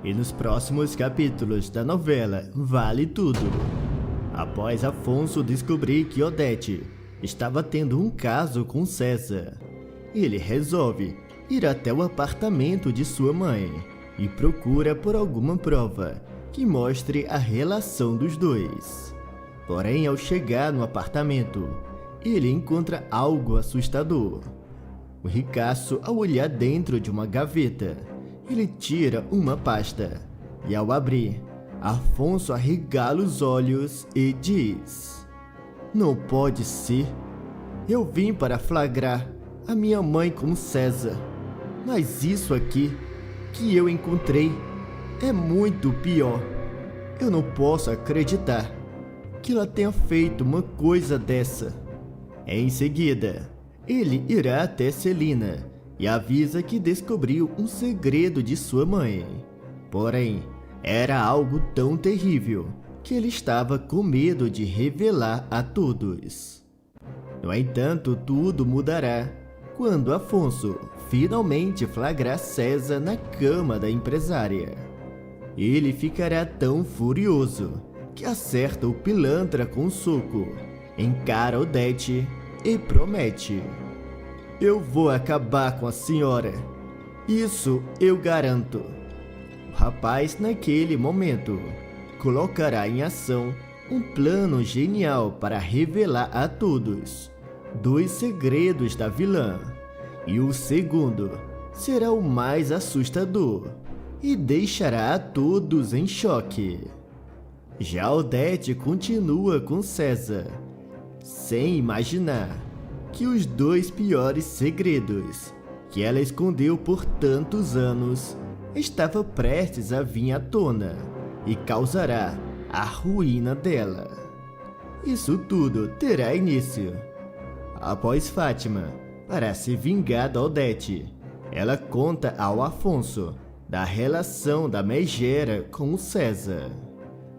E nos próximos capítulos da novela Vale Tudo. Após Afonso descobrir que Odete estava tendo um caso com César, ele resolve ir até o apartamento de sua mãe e procura por alguma prova que mostre a relação dos dois. Porém, ao chegar no apartamento, ele encontra algo assustador. O ricaço, ao olhar dentro de uma gaveta, ele tira uma pasta e, ao abrir, Afonso arregala os olhos e diz: "Não pode ser. Eu vim para flagrar a minha mãe com César, mas isso aqui que eu encontrei é muito pior. Eu não posso acreditar que ela tenha feito uma coisa dessa." Em seguida, ele irá até Celina e avisa que descobriu um segredo de sua mãe. Porém, era algo tão terrível que ele estava com medo de revelar a todos. No entanto, tudo mudará quando Afonso finalmente flagrar César na cama da empresária. Ele ficará tão furioso que acerta o pilantra com um soco, encara Odete e promete: "Eu vou acabar com a senhora. Isso eu garanto." O rapaz, naquele momento, colocará em ação um plano genial para revelar a todos dois segredos da vilã. E o segundo será o mais assustador e deixará a todos em choque. Já Odete continua com César, sem imaginar que os dois piores segredos que ela escondeu por tantos anos estava prestes a vir à tona e causará a ruína dela. Isso tudo terá início após Fátima, para se vingar da Odete. Ela conta ao Afonso da relação da megera com o César.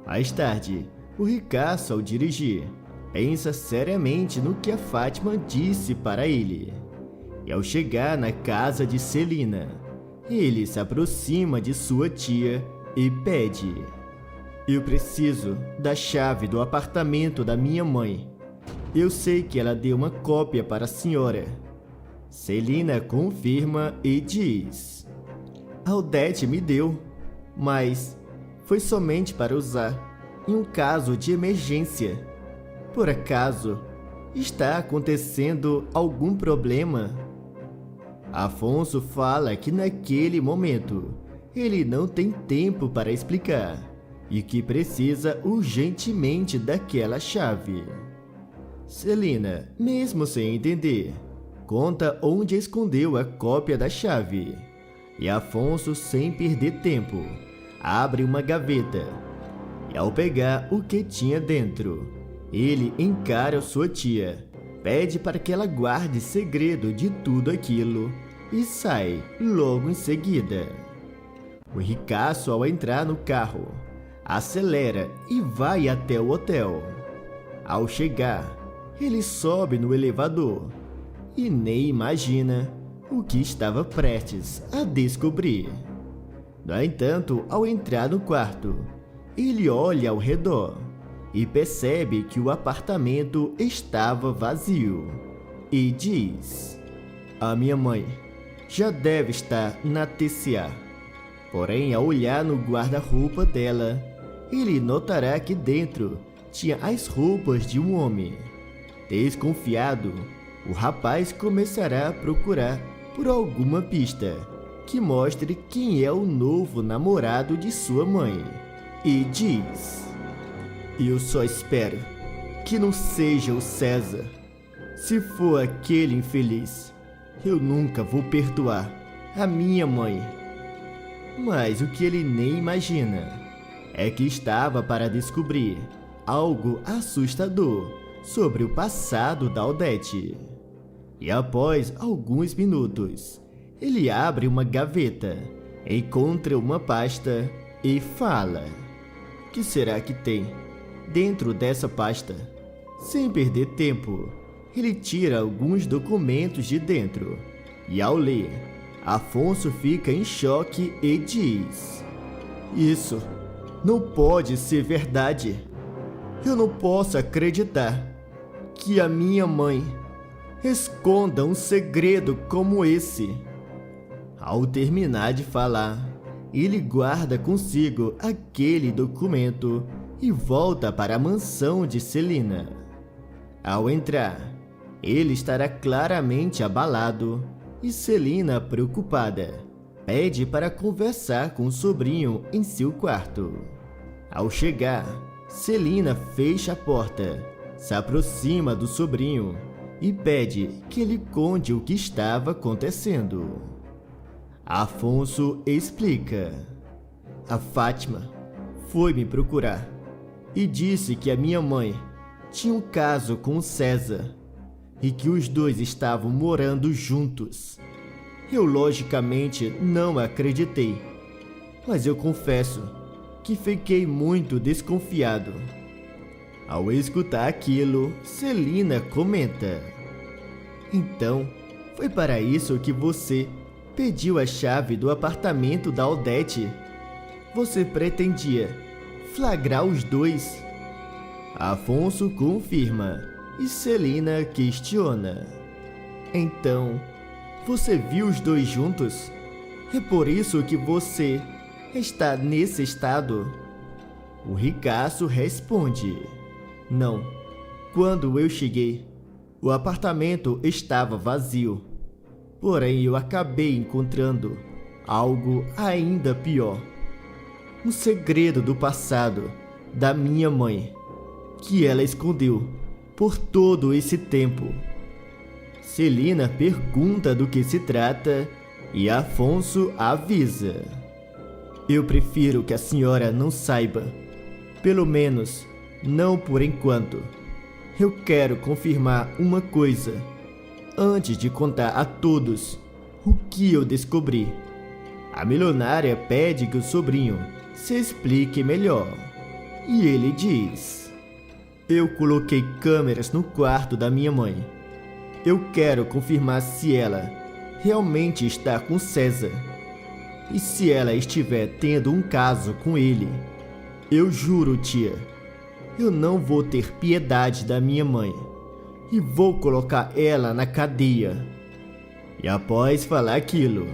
Mais tarde, o ricaço, ao dirigir, pensa seriamente no que a Fátima disse para ele. E ao chegar na casa de Celina, ele se aproxima de sua tia e pede: "Eu preciso da chave do apartamento da minha mãe. Eu sei que ela deu uma cópia para a senhora." Celina confirma e diz: "A Odete me deu, mas foi somente para usar em um caso de emergência. Por acaso está acontecendo algum problema?" Afonso fala que naquele momento ele não tem tempo para explicar e que precisa urgentemente daquela chave. Celina, mesmo sem entender, conta onde escondeu a cópia da chave. E Afonso, sem perder tempo, abre uma gaveta. E ao pegar o que tinha dentro, ele encara sua tia, pede para que ela guarde segredo de tudo aquilo e sai logo em seguida. O ricaço, ao entrar no carro, acelera e vai até o hotel. Ao chegar, ele sobe no elevador e nem imagina o que estava prestes a descobrir. No entanto, ao entrar no quarto, ele olha ao redor e percebe que o apartamento estava vazio e diz: "A minha mãe já deve estar na TCA." Porém, ao olhar no guarda-roupa dela, ele notará que dentro tinha as roupas de um homem. Desconfiado, o rapaz começará a procurar por alguma pista que mostre quem é o novo namorado de sua mãe e diz: "Eu só espero que não seja o César. Se for aquele infeliz, eu nunca vou perdoar a minha mãe." Mas o que ele nem imagina é que estava para descobrir algo assustador sobre o passado da Odete. E após alguns minutos, ele abre uma gaveta, encontra uma pasta e fala: "O que será que tem dentro dessa pasta?" Sem perder tempo, ele tira alguns documentos de dentro e, ao ler, Afonso fica em choque e diz: Isso não pode ser verdade. Eu não posso acreditar que a minha mãe esconda um segredo como esse. Ao terminar de falar, ele guarda consigo aquele documento e volta para a mansão de Celina. Ao entrar, ele estará claramente abalado e Celina, preocupada, pede para conversar com o sobrinho em seu quarto. Ao chegar, Celina fecha a porta, se aproxima do sobrinho e pede que ele conte o que estava acontecendo. Afonso explica. A Fátima foi me procurar e disse que a minha mãe tinha um caso com o César e que os dois estavam morando juntos. Eu logicamente não acreditei, mas eu confesso que fiquei muito desconfiado. Ao escutar aquilo, Celina comenta. Então, foi para isso que você pediu a chave do apartamento da Odete? Você pretendia flagrar os dois? Afonso confirma e Celina questiona. Então, você viu os dois juntos? É por isso que você está nesse estado? O ricaço responde. Não. Quando eu cheguei, o apartamento estava vazio. Porém, eu acabei encontrando algo ainda pior. Um segredo do passado da minha mãe, que ela escondeu por todo esse tempo. Celina pergunta do que se trata e Afonso avisa. Eu prefiro que a senhora não saiba, pelo menos não por enquanto. Eu quero confirmar uma coisa antes de contar a todos o que eu descobri. A milionária pede que o sobrinho se explique melhor e ele diz: eu coloquei câmeras no quarto da minha mãe. Eu quero confirmar se ela realmente está com César. E se ela estiver tendo um caso com ele, eu juro, tia, eu não vou ter piedade da minha mãe e vou colocar ela na cadeia. E após falar aquilo,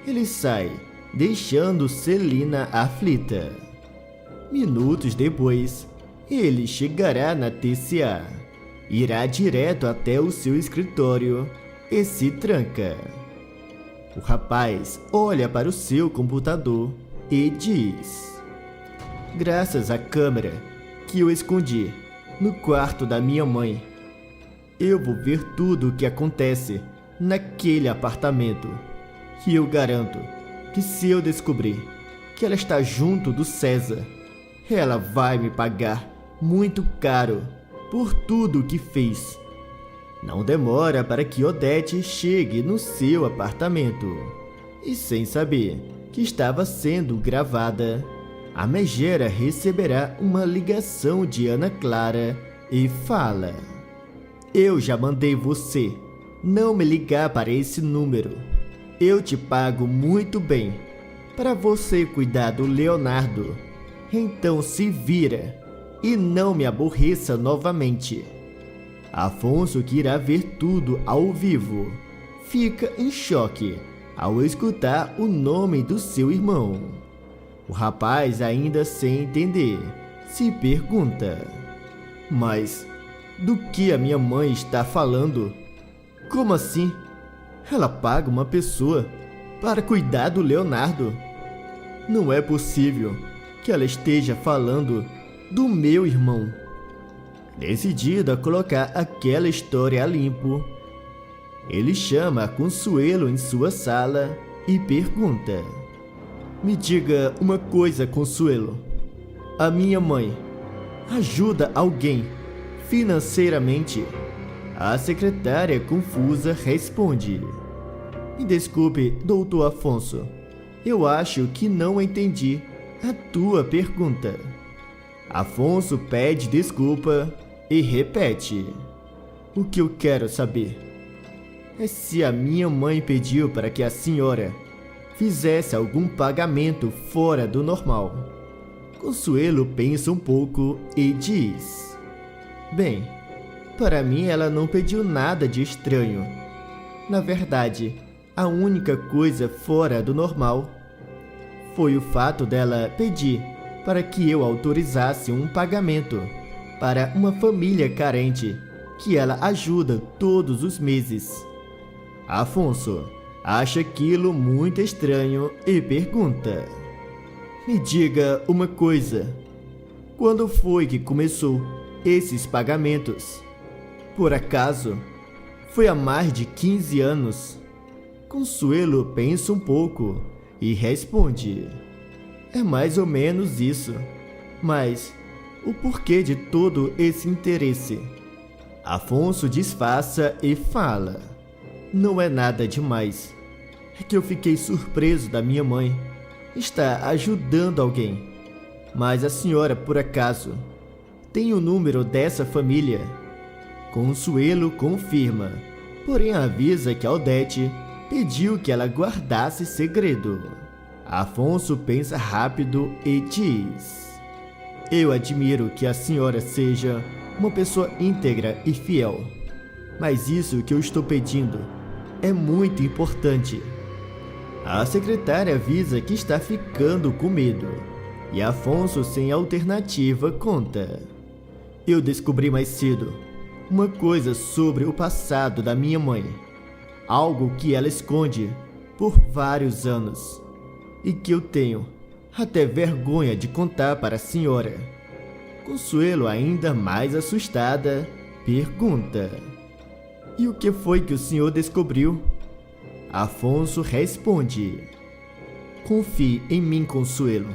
ele sai, deixando Celina aflita. Minutos depois, ele chegará na TCA, irá direto até o seu escritório e se tranca. O rapaz olha para o seu computador e diz: graças à câmera que eu escondi no quarto da minha mãe, eu vou ver tudo o que acontece naquele apartamento. E eu garanto que se eu descobrir que ela está junto do César, ela vai me pagar muito caro por tudo o que fez. Não demora para que Odete chegue no seu apartamento. E sem saber que estava sendo gravada, a megera receberá uma ligação de Ana Clara e fala: eu já mandei você não me ligar para esse número. Eu te pago muito bem para você cuidar do Leonardo. Então se vira e não me aborreça novamente. Afonso, que irá ver tudo ao vivo, fica em choque ao escutar o nome do seu irmão. O rapaz, ainda sem entender, se pergunta: mas do que a minha mãe está falando? Como assim? Ela paga uma pessoa para cuidar do Leonardo? Não é possível que ela esteja falando do meu irmão. Decidido a colocar aquela história a limpo, ele chama a Consuelo em sua sala e pergunta: me diga uma coisa, Consuelo. A minha mãe ajuda alguém financeiramente? A secretária confusa responde: me desculpe, doutor Afonso. Eu acho que não entendi a tua pergunta. Afonso pede desculpa e repete: o que eu quero saber é se a minha mãe pediu para que a senhora fizesse algum pagamento fora do normal. Consuelo pensa um pouco e diz: Bem, para mim ela não pediu nada de estranho. Na verdade, a única coisa fora do normal foi o fato dela pedir para que eu autorizasse um pagamento para uma família carente que ela ajuda todos os meses. Afonso acha aquilo muito estranho e pergunta: Me diga uma coisa, quando foi que começou esses pagamentos? Por acaso, foi há mais de 15 anos? Consuelo pensa um pouco e responde: É mais ou menos isso, mas o porquê de todo esse interesse? Afonso disfarça e fala: Não é nada demais, é que eu fiquei surpreso da minha mãe estar ajudando alguém. Mas a senhora, por acaso, tem o número dessa família? Consuelo confirma, porém avisa que Aldete pediu que ela guardasse segredo. Afonso pensa rápido e diz: Eu admiro que a senhora seja uma pessoa íntegra e fiel, mas isso que eu estou pedindo é muito importante. A secretária avisa que está ficando com medo, e Afonso, sem alternativa, conta: Eu descobri mais cedo uma coisa sobre o passado da minha mãe, algo que ela esconde por vários anos, e que eu tenho até vergonha de contar para a senhora. Consuelo, ainda mais assustada, pergunta: E o que foi que o senhor descobriu? Afonso responde: Confie em mim, Consuelo.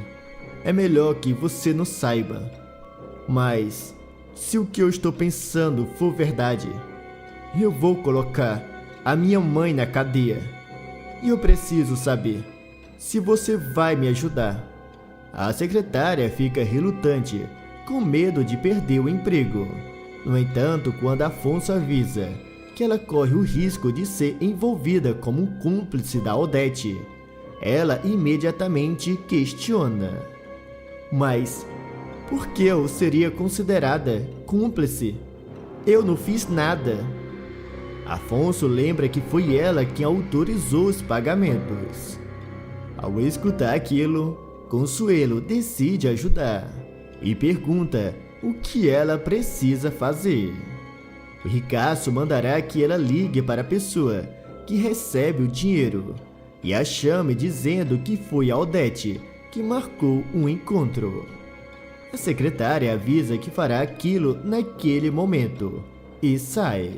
É melhor que você não saiba. Mas, se o que eu estou pensando for verdade, eu vou colocar a minha mãe na cadeia. E eu preciso saber se você vai me ajudar. A secretária fica relutante, com medo de perder o emprego. No entanto, quando Afonso avisa que ela corre o risco de ser envolvida como um cúmplice da Odete, ela imediatamente questiona: Mas por que eu seria considerada cúmplice? Eu não fiz nada. Afonso lembra que foi ela quem autorizou os pagamentos. Ao escutar aquilo, Consuelo decide ajudar e pergunta o que ela precisa fazer. O ricaço mandará que ela ligue para a pessoa que recebe o dinheiro e a chame dizendo que foi a Odete que marcou um encontro. A secretária avisa que fará aquilo naquele momento e sai.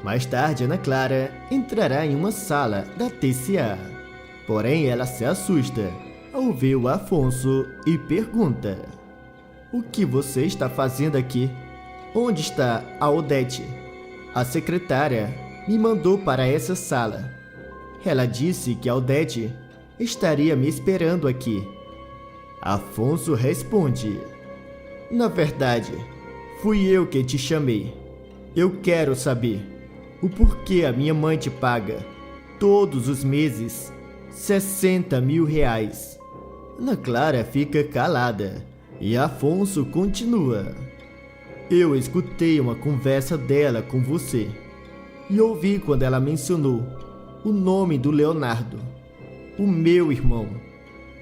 Mais tarde, Ana Clara entrará em uma sala da TCA. Porém, ela se assusta ao ver o Afonso e pergunta: O que você está fazendo aqui? Onde está a Odete? A secretária me mandou para essa sala. Ela disse que a Odete estaria me esperando aqui. Afonso responde: Na verdade, fui eu que te chamei. Eu quero saber o porquê a minha mãe te paga todos os meses R$60 mil. Ana Clara fica calada e Afonso continua: Eu escutei uma conversa dela com você e ouvi quando ela mencionou o nome do Leonardo, o meu irmão.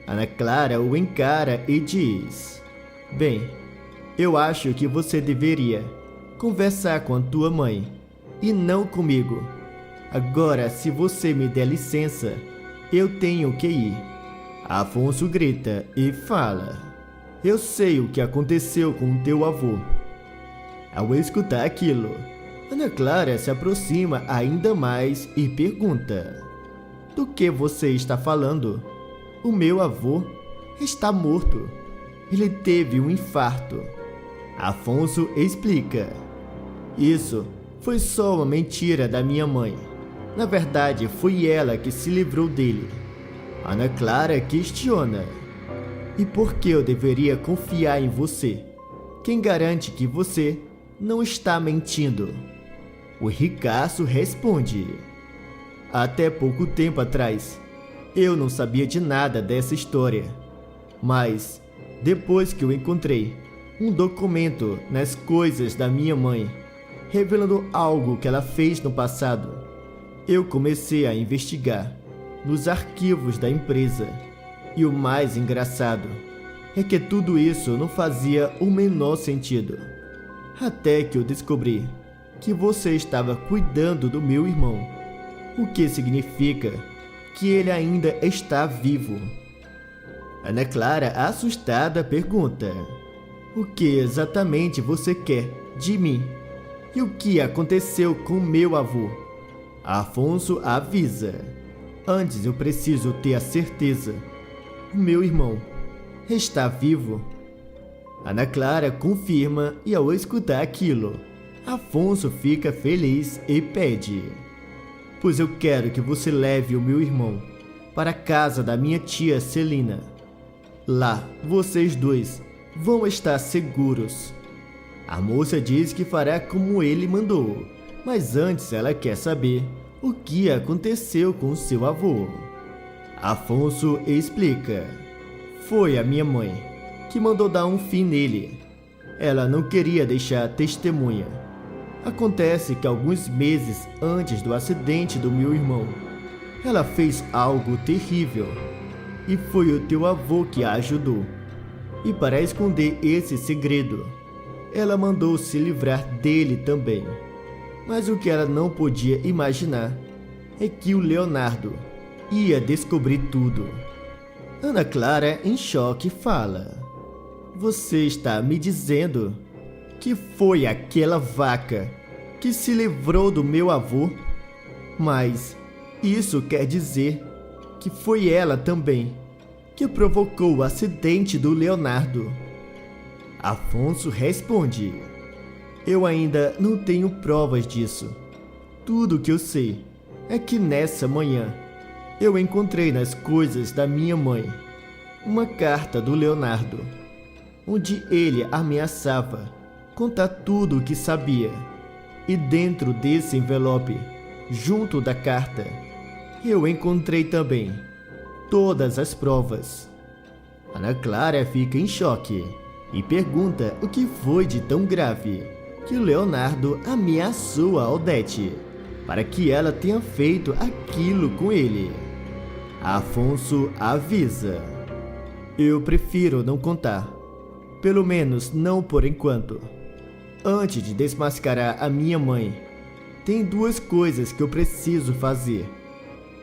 Ana Clara o encara e diz: Bem, eu acho que você deveria conversar com a tua mãe e não comigo. Agora, se você me der licença, eu tenho que ir. Afonso grita e fala: Eu sei o que aconteceu com o teu avô. Ao escutar aquilo, Ana Clara se aproxima ainda mais e pergunta: Do que você está falando? O meu avô está morto. Ele teve um infarto. Afonso explica: Isso foi só uma mentira da minha mãe. Na verdade, foi ela que se livrou dele. Ana Clara questiona: E por que eu deveria confiar em você? Quem garante que você não está mentindo? O ricaço responde: Até pouco tempo atrás, eu não sabia de nada dessa história. Mas Depois que eu encontrei um documento nas coisas da minha mãe, revelando algo que ela fez no passado, eu comecei a investigar nos arquivos da empresa. E o mais engraçado é que tudo isso não fazia o menor sentido. Até que eu descobri que você estava cuidando do meu irmão, o que significa que ele ainda está vivo. Ana Clara, assustada, pergunta: o que exatamente você quer de mim? E o que aconteceu com meu avô? Afonso avisa: antes eu preciso ter a certeza. O meu irmão está vivo? Ana Clara confirma e ao escutar aquilo, Afonso fica feliz e pede: pois eu quero que você leve o meu irmão para a casa da minha tia Celina. Lá, vocês dois vão estar seguros. A moça diz que fará como ele mandou, mas antes ela quer saber o que aconteceu com seu avô. Afonso explica: foi a minha mãe que mandou dar um fim nele. Ela não queria deixar testemunha. Acontece que alguns meses antes do acidente do meu irmão, ela fez algo terrível. E foi o teu avô que a ajudou. E para esconder esse segredo, ela mandou se livrar dele também. Mas o que ela não podia imaginar é que o Leonardo ia descobrir tudo. Ana Clara, em choque, fala: você está me dizendo que foi aquela vaca que se livrou do meu avô? Mas isso quer dizer que foi ela também que provocou o acidente do Leonardo. Afonso responde: eu ainda não tenho provas disso. Tudo que eu sei é que nessa manhã eu encontrei nas coisas da minha mãe uma carta do Leonardo, onde ele ameaçava contar tudo o que sabia. E dentro desse envelope, junto da carta, eu encontrei também todas as provas. Ana Clara fica em choque e pergunta o que foi de tão grave que o Leonardo ameaçou a Odete para que ela tenha feito aquilo com ele. Afonso avisa: eu prefiro não contar, pelo menos não por enquanto. Antes de desmascarar a minha mãe, tem duas coisas que eu preciso fazer.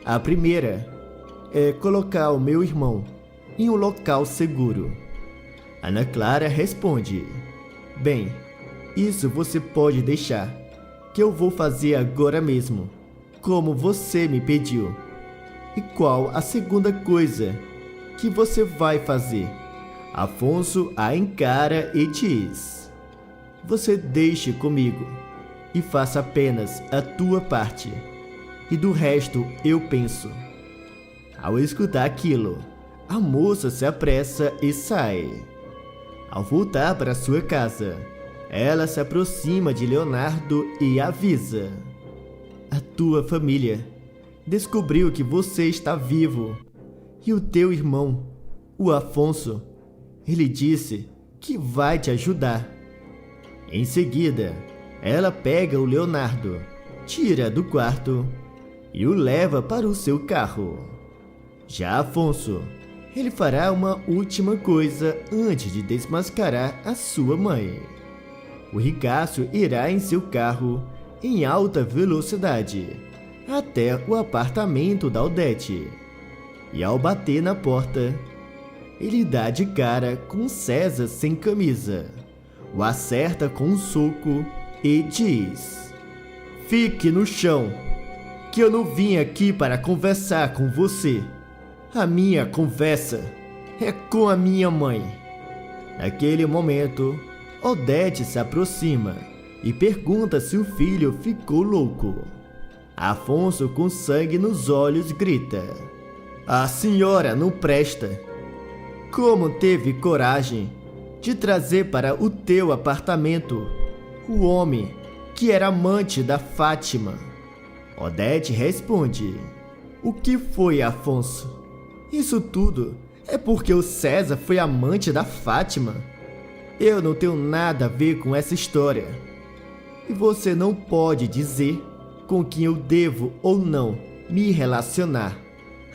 A primeira é colocar o meu irmão em um local seguro. Ana Clara responde: bem, isso você pode deixar, que eu vou fazer agora mesmo, como você me pediu. E qual a segunda coisa que você vai fazer? Afonso a encara e diz: você deixe comigo e faça apenas a tua parte, e do resto eu penso. Ao escutar aquilo, a moça se apressa e sai. Ao voltar para sua casa, ela se aproxima de Leonardo e avisa: a tua família descobriu que você está vivo, e o teu irmão, o Afonso, ele disse que vai te ajudar. Em seguida, ela pega o Leonardo, tira do quarto e o leva para o seu carro. Já Afonso, ele fará uma última coisa antes de desmascarar a sua mãe. O ricaço irá em seu carro em alta velocidade até o apartamento da Odete. E ao bater na porta, ele dá de cara com César sem camisa, o acerta com um soco e diz: fique no chão, que eu não vim aqui para conversar com você. A minha conversa é com a minha mãe. Naquele momento, Odete se aproxima e pergunta se o filho ficou louco. Afonso, com sangue nos olhos, grita: a senhora não presta. Como teve coragem de trazer para o teu apartamento o homem que era amante da Fátima? Odete responde: o que foi, Afonso? Isso tudo É porque o César foi amante da Fátima. Eu não tenho nada a ver com essa história. E você não pode dizer com quem eu devo ou não me relacionar.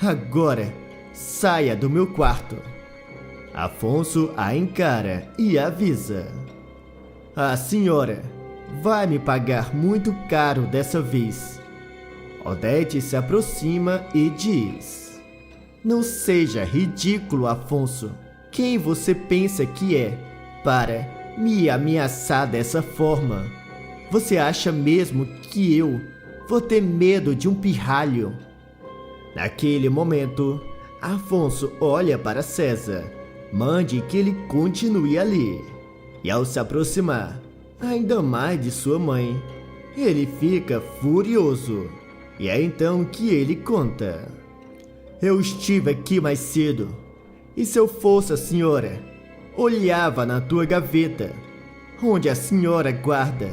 Agora, saia do meu quarto. Afonso a encara e avisa. A senhora vai me pagar muito caro dessa vez. Odete se aproxima e diz: Não seja ridículo, Afonso. Quem você pensa que é para me ameaçar dessa forma? Você acha mesmo que eu vou ter medo de um pirralho? Naquele momento, Afonso olha para César, mande que ele continue ali. E ao se aproximar ainda mais de sua mãe, ele fica furioso. E é então que ele conta: Eu estive aqui mais cedo, e se eu fosse a senhora, olhava na tua gaveta, onde a senhora guarda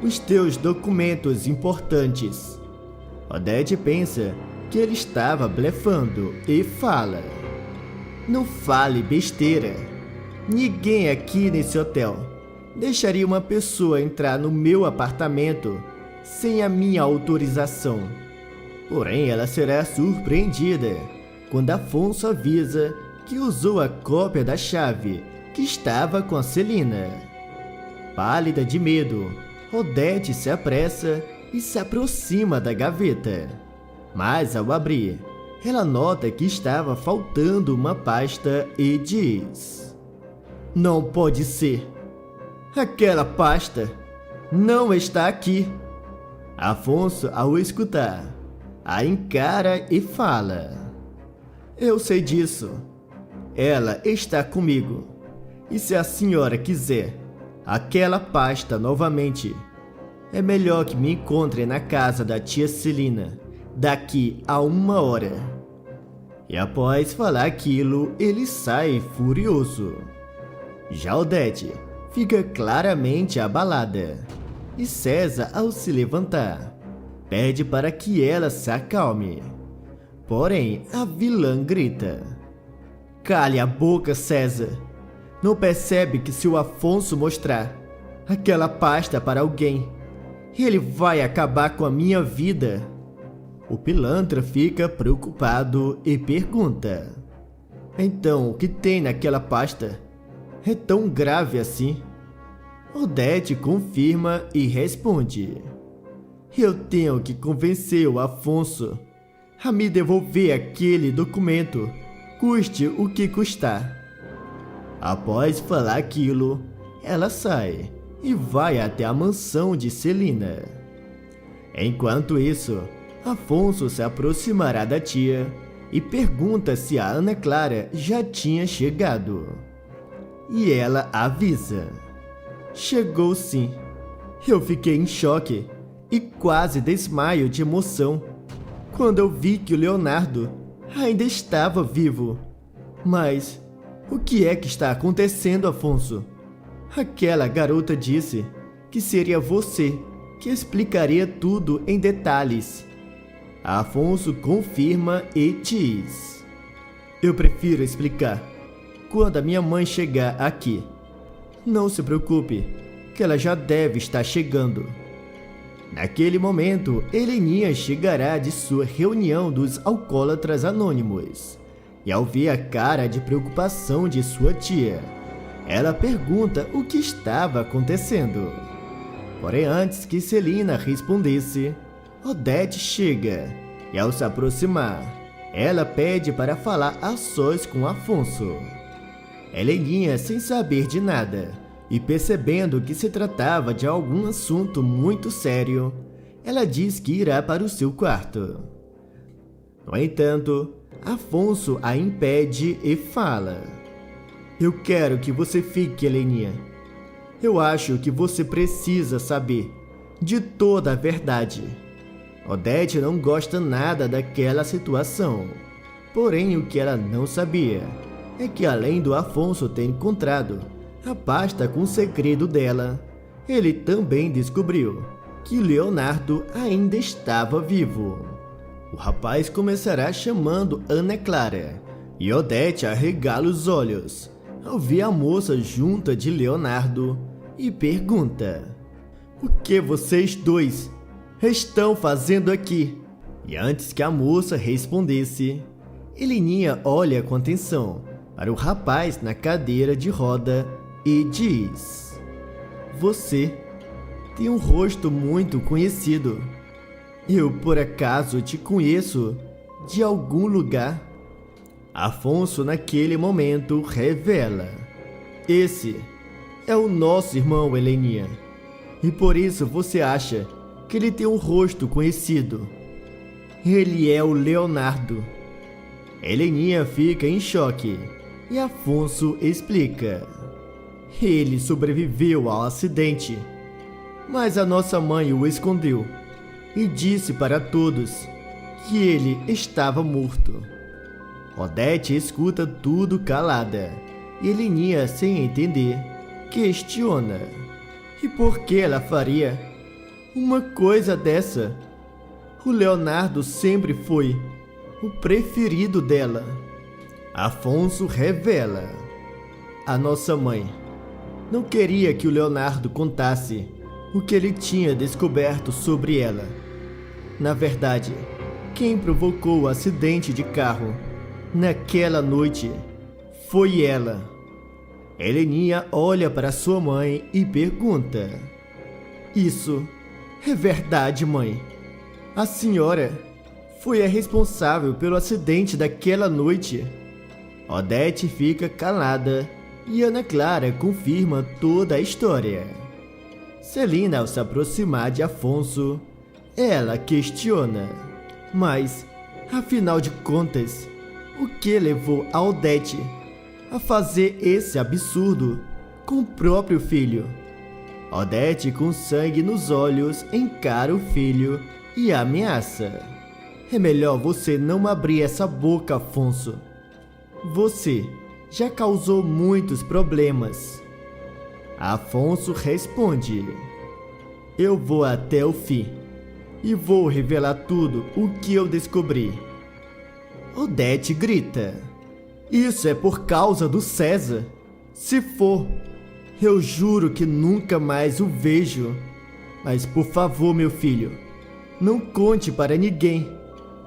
os teus documentos importantes. Odete pensa que ele estava blefando e fala: Não fale besteira. Ninguém aqui nesse hotel deixaria uma pessoa entrar no meu apartamento sem a minha autorização. Porém, ela será surpreendida quando Afonso avisa que usou a cópia da chave que estava com a Celina. Pálida de medo, Odete se apressa e se aproxima da gaveta. Mas ao abrir, ela nota que estava faltando uma pasta e diz: Não pode ser. Aquela pasta não está aqui. Afonso, ao escutar, a encara e fala: Eu sei disso. Ela está comigo. E se a senhora quiser aquela pasta novamente, é melhor que me encontre na casa da tia Celina daqui a 1 hora. E após falar aquilo, ele sai furioso. Já Odete fica claramente abalada. E César, ao se levantar, pede para que ela se acalme. Porém, a vilã grita: Cale a boca, César. Não percebe que se o Afonso mostrar aquela pasta para alguém, ele vai acabar com a minha vida? O pilantra fica preocupado e pergunta: Então, o que tem naquela pasta? É tão grave assim? Odete confirma e responde: Eu tenho que convencer o Afonso a me devolver aquele documento, custe o que custar. Após falar aquilo, ela sai e vai até a mansão de Celina. Enquanto isso, Afonso se aproximará da tia e pergunta se a Ana Clara já tinha chegado. E ela avisa: Chegou sim. Eu fiquei em choque e quase desmaio de emoção quando eu vi que o Leonardo ainda estava vivo. Mas o que é que está acontecendo, Afonso? Aquela garota disse que seria você que explicaria tudo em detalhes. Afonso confirma e diz: Eu prefiro explicar quando a minha mãe chegar aqui. Não se preocupe, que ela já deve estar chegando. Naquele momento, Heleninha chegará de sua reunião dos alcoólatras anônimos. E ao ver a cara de preocupação de sua tia, ela pergunta o que estava acontecendo. Porém, antes que Celina respondesse, Odete chega e, ao se aproximar, ela pede para falar a sós com Afonso. Heleninha, sem saber de nada e percebendo que se tratava de algum assunto muito sério, ela diz que irá para o seu quarto. No entanto, Afonso a impede e fala: Eu quero que você fique, Heleninha. Eu acho que você precisa saber de toda a verdade. Odete não gosta nada daquela situação. Porém, o que ela não sabia é que, além do Afonso ter encontrado a pasta com o segredo dela, ele também descobriu que Leonardo ainda estava vivo. O rapaz começará chamando Ana Clara E Odete arregala os olhos ao ver a moça junto de Leonardo e pergunta: "O que vocês dois estão fazendo aqui?" E antes que a moça respondesse, Heleninha olha com atenção para o rapaz na cadeira de roda e diz: "Você tem um rosto muito conhecido. Eu por acaso te conheço de algum lugar?" Afonso naquele momento revela: "Esse é o nosso irmão, Heleninha. E por isso você acha que ele tem um rosto conhecido. Ele é o Leonardo." Heleninha fica em choque e Afonso explica: "Ele sobreviveu ao acidente, mas a nossa mãe o escondeu e disse para todos que ele estava morto." Odete escuta tudo calada e Heleninha, sem entender, questiona: "E por que ela faria uma coisa dessa? O Leonardo sempre foi o preferido dela." Afonso revela: "A nossa mãe não queria que o Leonardo contasse o que ele tinha descoberto sobre ela. Na verdade, quem provocou o acidente de carro naquela noite foi ela." Heleninha olha para sua mãe e pergunta: "Isso é verdade, mãe? A senhora foi a responsável pelo acidente daquela noite?" Odete fica calada e Ana Clara confirma toda a história. Celina, ao se aproximar de Afonso, ela questiona: "Mas, afinal de contas, o que levou a Odete a fazer esse absurdo com o próprio filho?" Odete, com sangue nos olhos, encara o filho e ameaça: "É melhor você não abrir essa boca, Afonso. Você já causou muitos problemas." Afonso responde: "Eu vou até o fim e vou revelar tudo o que eu descobri." Odete grita: "Isso é por causa do César. Se for, eu juro que nunca mais o vejo. Mas por favor, meu filho, não conte para ninguém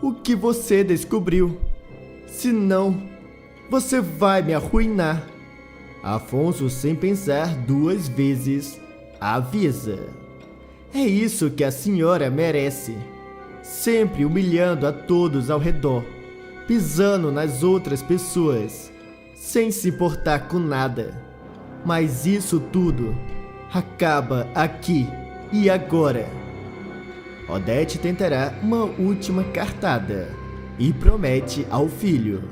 o que você descobriu. Senão, você vai me arruinar." Afonso, sem pensar duas vezes, avisa: "É isso que a senhora merece. Sempre humilhando a todos ao redor, pisando nas outras pessoas, sem se importar com nada. Mas isso tudo acaba aqui e agora." Odete tentará uma última cartada e promete ao filho: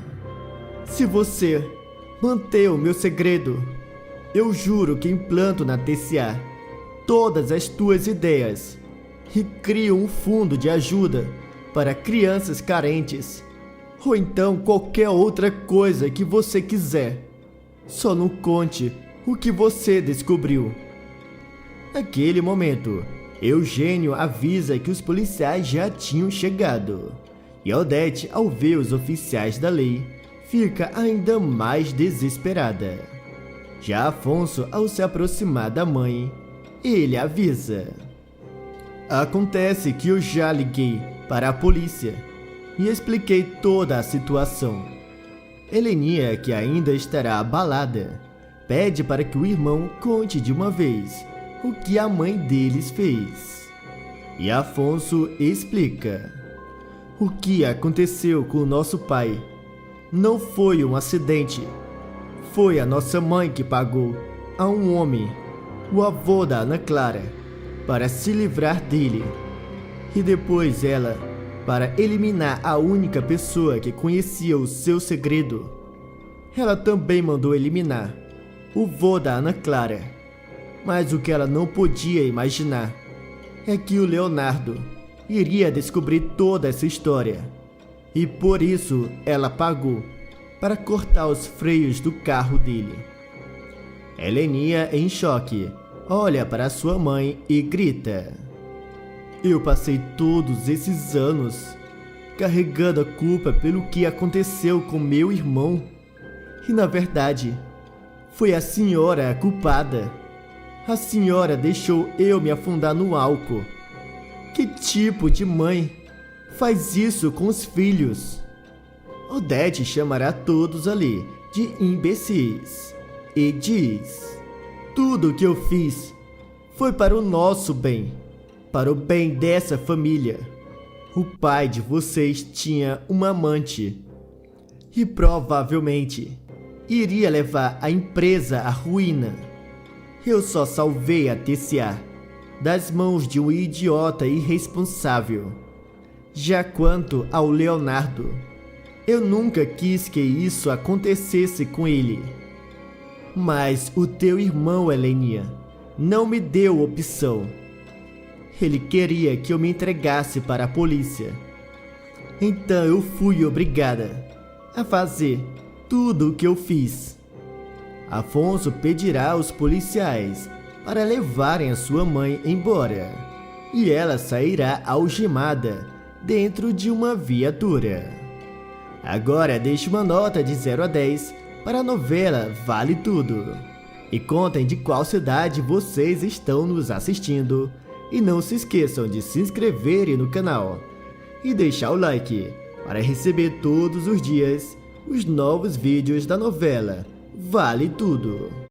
"Se você manter o meu segredo, eu juro que implanto na TCA todas as tuas ideias e crio um fundo de ajuda para crianças carentes, ou então qualquer outra coisa que você quiser. Só não conte o que você descobriu." Naquele momento, Eugênio avisa que os policiais já tinham chegado, e Odete, ao ver os oficiais da lei, fica ainda mais desesperada. Já Afonso, ao se aproximar da mãe, ele avisa: "Acontece que eu já liguei para a polícia e expliquei toda a situação." Heleninha, que ainda estará abalada, pede para que o irmão conte de uma vez o que a mãe deles fez. E Afonso explica: "O que aconteceu com o nosso pai não foi um acidente. Foi a nossa mãe que pagou a um homem, o avô da Ana Clara, para se livrar dele. E depois ela, para eliminar a única pessoa que conhecia o seu segredo, ela também mandou eliminar o vô da Ana Clara. Mas o que ela não podia imaginar é que o Leonardo iria descobrir toda essa história. E por isso ela pagou para cortar os freios do carro dele." Heleninha, em choque, olha para sua mãe e grita: "Eu passei todos esses anos carregando a culpa pelo que aconteceu com meu irmão. E na verdade, foi a senhora a culpada. A senhora deixou eu me afundar no álcool. Que tipo de mãe faz isso com os filhos? Odete chamará todos ali de imbecis e diz: tudo o que eu fiz foi para o nosso bem, para o bem dessa família. O pai de vocês tinha uma amante e provavelmente iria levar a empresa à ruína. Eu só salvei a TCA das mãos de um idiota irresponsável. Já quanto ao Leonardo, eu nunca quis que isso acontecesse com ele. Mas o teu irmão, Heleninha, não me deu opção. Ele queria que eu me entregasse para a polícia. Então eu fui obrigada a fazer tudo o que eu fiz. Afonso pedirá aos policiais para levarem a sua mãe embora, e ela sairá algemada dentro de uma viatura. Agora deixe uma nota de 0 a 10 para a novela Vale Tudo. E contem de qual cidade vocês estão nos assistindo. E não se esqueçam de se inscreverem no canal e deixar o like para receber todos os dias os novos vídeos da novela Vale Tudo.